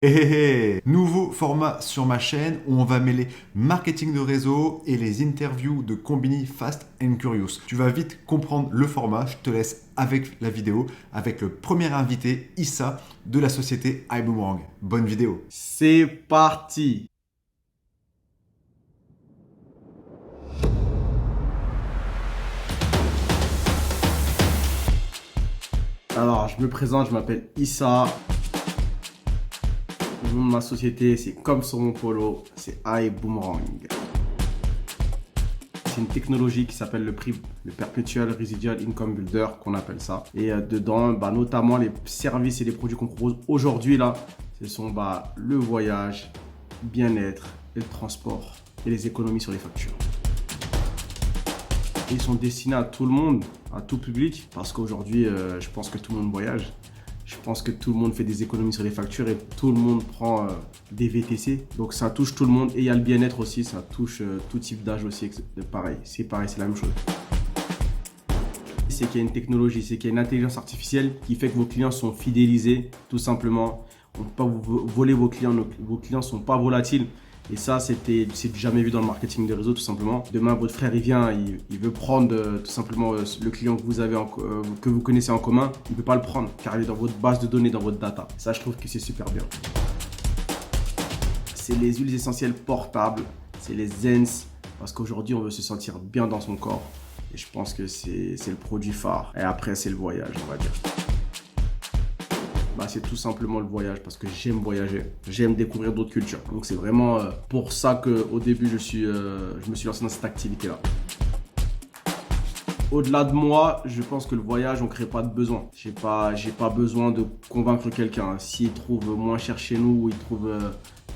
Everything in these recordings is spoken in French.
Nouveau format sur ma chaîne où on va mêler marketing de réseau et les interviews de Combini Fast and Curious. Tu vas vite comprendre le format, je te laisse avec la vidéo, avec le premier invité, Issa, de la société iBoomerang. Bonne vidéo. C'est parti. Alors, je me présente, je m'appelle Issa. Le nom de ma société, c'est comme sur mon polo, c'est iBoomerang. C'est une technologie qui s'appelle le Perpetual Residual Income Builder, qu'on appelle ça. Et dedans, notamment les services et les produits qu'on propose aujourd'hui, là, ce sont le voyage, bien-être, et le transport et les économies sur les factures. Et ils sont destinés à tout le monde, à tout public, parce qu'aujourd'hui, je pense que tout le monde voyage. Je pense que tout le monde fait des économies sur les factures et tout le monde prend des VTC. Donc ça touche tout le monde. Et il y a le bien-être aussi, ça touche tout type d'âge aussi. Pareil, c'est la même chose. C'est qu'il y a une technologie, c'est qu'il y a une intelligence artificielle qui fait que vos clients sont fidélisés, tout simplement. On ne peut pas vous voler vos clients, vos clients ne sont pas volatiles. Et ça, c'est jamais vu dans le marketing de réseau, tout simplement. Demain, votre frère, il vient, il veut prendre tout simplement le client que vous avez, que vous connaissez en commun. Il ne peut pas le prendre, car il est dans votre base de données, dans votre data. Ça, je trouve que c'est super bien. C'est les huiles essentielles portables, c'est les Zens, parce qu'aujourd'hui, on veut se sentir bien dans son corps. Et je pense que c'est le produit phare. Et après, c'est le voyage, on va dire. C'est tout simplement le voyage parce que j'aime voyager, j'aime découvrir d'autres cultures. Donc c'est vraiment pour ça qu'au début je me suis lancé dans cette activité-là. Au-delà de moi, je pense que le voyage, on ne crée pas de besoin. J'ai pas besoin de convaincre quelqu'un. S'il trouve moins cher chez nous ou il trouve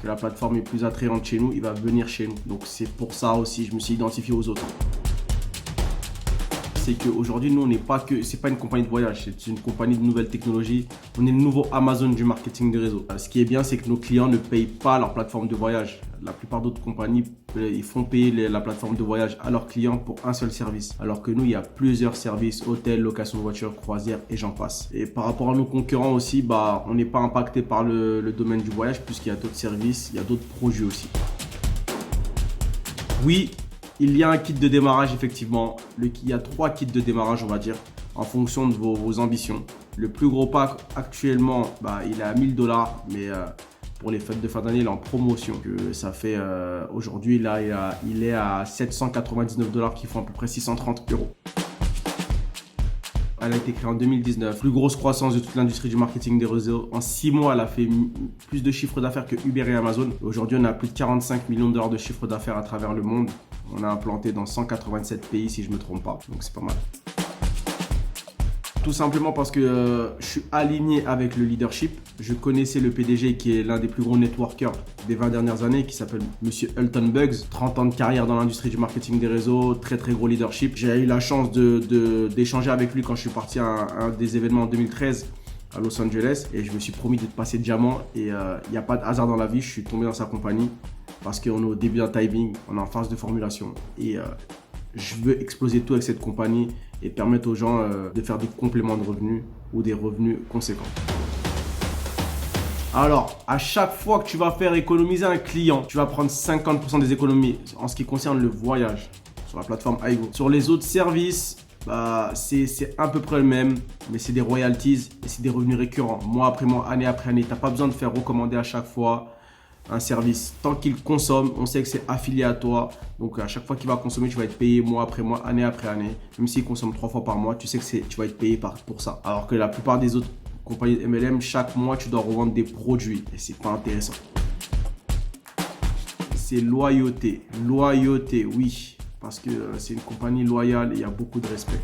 que la plateforme est plus attrayante chez nous, il va venir chez nous. Donc c'est pour ça aussi, je me suis identifié aux autres. C'est qu'aujourd'hui, nous, c'est pas une compagnie de voyage, c'est une compagnie de nouvelles technologies. On est le nouveau Amazon du marketing de réseau. Ce qui est bien, c'est que nos clients ne payent pas leur plateforme de voyage. La plupart d'autres compagnies, ils font payer la plateforme de voyage à leurs clients pour un seul service. Alors que nous, il y a plusieurs services, hôtels, location de voitures, croisières et j'en passe. Et par rapport à nos concurrents aussi, on n'est pas impacté par le domaine du voyage puisqu'il y a d'autres services, il y a d'autres projets aussi. Oui. Il y a un kit de démarrage, effectivement. Il y a 3 kits de démarrage, on va dire, en fonction de vos ambitions. Le plus gros pack, actuellement, il est à 1000 $, mais pour les fêtes de fin d'année, il est en promotion. Ça fait, aujourd'hui, là, il est à 799 $, qui font à peu près 630 €. Elle a été créée en 2019. Plus grosse croissance de toute l'industrie du marketing des réseaux. En 6 mois, elle a fait plus de chiffre d'affaires que Uber et Amazon. Aujourd'hui, on a plus de 45 millions $ de chiffre d'affaires à travers le monde. On a implanté dans 187 pays, si je ne me trompe pas. Donc, c'est pas mal. Tout simplement parce que je suis aligné avec le leadership. Je connaissais le PDG qui est l'un des plus gros networkers des 20 dernières années, qui s'appelle Monsieur Elton Buggs. 30 ans de carrière dans l'industrie du marketing des réseaux, très très gros leadership. J'ai eu la chance d'échanger avec lui quand je suis parti à un des événements en 2013 à Los Angeles. Et je me suis promis de passer diamant. Et il n'y a pas de hasard dans la vie, je suis tombé dans sa compagnie parce qu'on est au début d'un timing, on est en phase de formulation. Et je veux exploser tout avec cette compagnie et permettre aux gens de faire des compléments de revenus ou des revenus conséquents. Alors, à chaque fois que tu vas faire économiser un client, tu vas prendre 50% des économies en ce qui concerne le voyage sur la plateforme iGo. Sur les autres services, c'est à peu près le même, mais c'est des royalties et c'est des revenus récurrents. Mois après mois, année après année, tu n'as pas besoin de faire recommander à chaque fois un service. Tant qu'il consomme, on sait que c'est affilié à toi. Donc à chaque fois qu'il va consommer, tu vas être payé mois après mois, année après année. Même s'il consomme 3 fois par mois, tu sais que tu vas être payé pour ça. Alors que la plupart des autres compagnies de MLM, chaque mois, tu dois revendre des produits. Et c'est pas intéressant. C'est loyauté. Loyauté, oui. Parce que c'est une compagnie loyale et il y a beaucoup de respect.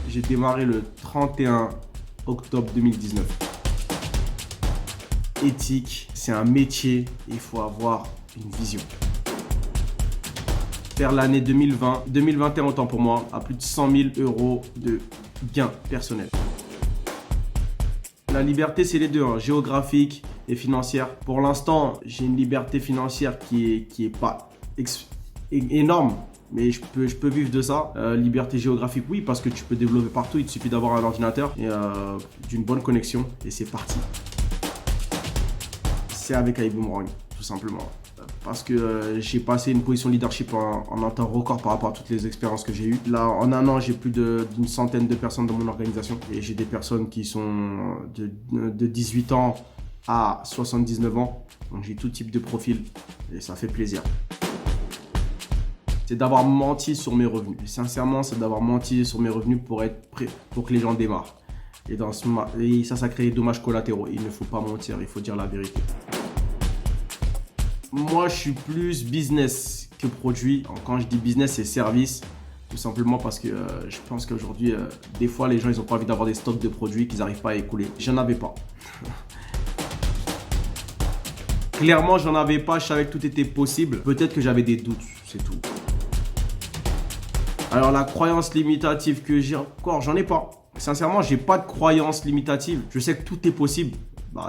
J'ai démarré le 31 octobre 2019. Éthique, c'est un métier, il faut avoir une vision. Faire l'année 2021 autant pour moi, à plus de 100 000 € de gains personnels. La liberté, c'est les deux, géographique et financière. Pour l'instant, j'ai une liberté financière qui est pas énorme, mais je peux vivre de ça. Liberté géographique, oui, parce que tu peux développer partout. Il te suffit d'avoir un ordinateur et d'une bonne connexion et c'est parti. c'est avec AI Boomerang, tout simplement. Parce que j'ai passé une position leadership en un temps record par rapport à toutes les expériences que j'ai eues. Là, en un an, j'ai plus d'une centaine de personnes dans mon organisation. Et j'ai des personnes qui sont de 18 ans à 79 ans. Donc j'ai tout type de profil et ça fait plaisir. C'est d'avoir menti sur mes revenus. Et sincèrement, c'est d'avoir menti sur mes revenus pour être prêt, pour que les gens démarrent. Et ça crée des dommages collatéraux. Il ne faut pas mentir, il faut dire la vérité. Moi, je suis plus business que produit. Quand je dis business, c'est service. Tout simplement parce que je pense qu'aujourd'hui, des fois, les gens, ils n'ont pas envie d'avoir des stocks de produits qu'ils n'arrivent pas à écouler. J'en avais pas. Clairement, j'en avais pas. Je savais que tout était possible. Peut-être que j'avais des doutes, c'est tout. Alors, la croyance limitative que j'ai encore, j'en ai pas. Sincèrement, j'ai pas de croyance limitative. Je sais que tout est possible.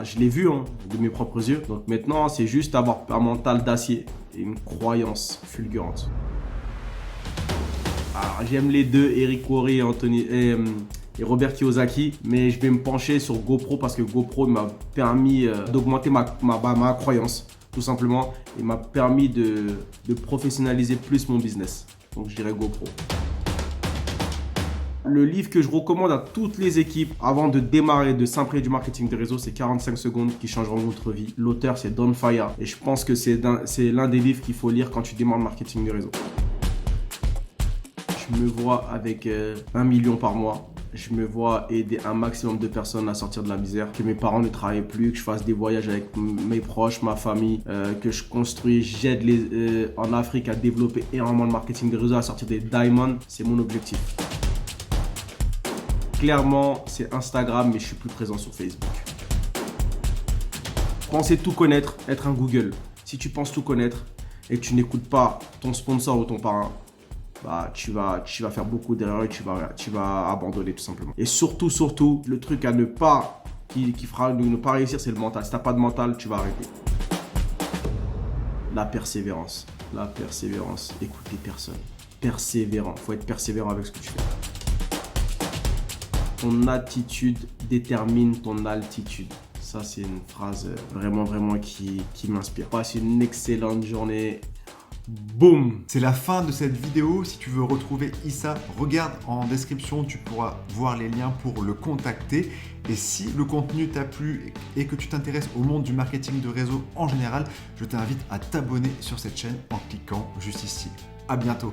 Je l'ai vu de mes propres yeux. Donc maintenant, c'est juste avoir un mental d'acier et une croyance fulgurante. Alors, j'aime les deux, Eric Worre et Robert Kiyosaki, mais je vais me pencher sur GoPro parce que GoPro m'a permis d'augmenter ma croyance, tout simplement, et m'a permis de professionnaliser plus mon business. Donc je dirais GoPro. Le livre que je recommande à toutes les équipes avant de démarrer, de s'imprégner du marketing de réseau, c'est 45 secondes qui changeront votre vie. L'auteur, c'est Don Fire. Et je pense que c'est l'un des livres qu'il faut lire quand tu démarres le marketing de réseau. Je me vois avec 1 million par mois. Je me vois aider un maximum de personnes à sortir de la misère. Que mes parents ne travaillent plus, que je fasse des voyages avec mes proches, ma famille, que je construis, j'aide en Afrique à développer énormément le marketing de réseau, à sortir des diamonds. C'est mon objectif. Clairement, c'est Instagram, mais je suis plus présent sur Facebook. Pensez tout connaître, être un Google. Si tu penses tout connaître et que tu n'écoutes pas ton sponsor ou ton parrain, tu vas faire beaucoup d'erreurs et tu vas abandonner tout simplement. Et surtout, le truc à ne pas, qui fera ne pas réussir, c'est le mental. Si tu n'as pas de mental, tu vas arrêter. La persévérance. Écoute les personnes. Persévérant. Il faut être persévérant avec ce que tu fais. Ton attitude détermine ton altitude. Ça, c'est une phrase vraiment qui m'inspire. Passe une excellente journée. Boum! C'est la fin de cette vidéo. Si tu veux retrouver Issa, regarde en description, tu pourras voir les liens pour le contacter. Et si le contenu t'a plu et que tu t'intéresses au monde du marketing de réseau en général, je t'invite à t'abonner sur cette chaîne en cliquant juste ici. À bientôt!